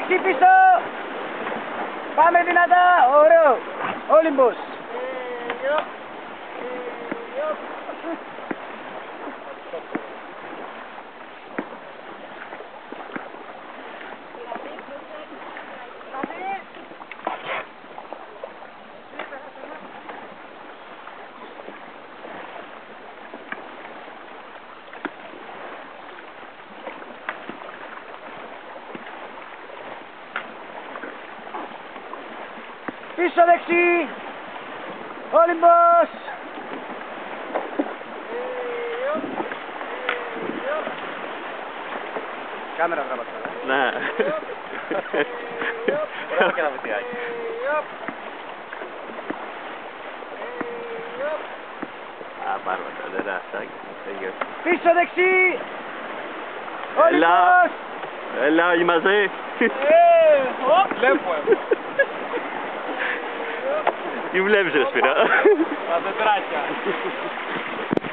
δεξί πίσω. Πάμε δυνατά. Ωραίο. Όλυμπος. Πίσω δεξί. Όλυμπος. Κάμερα τραβάτε. Ναι. Ωραίο και ένα βιτιάκι. Α, πάρουμε τα νεράσάκι. Πίσω δεξί. Έλα. Όλυμπος. Έλα όλοι μαζί. Βλέπω. Τι βλέπεις ρε Σπύρο. Τα τετράκια.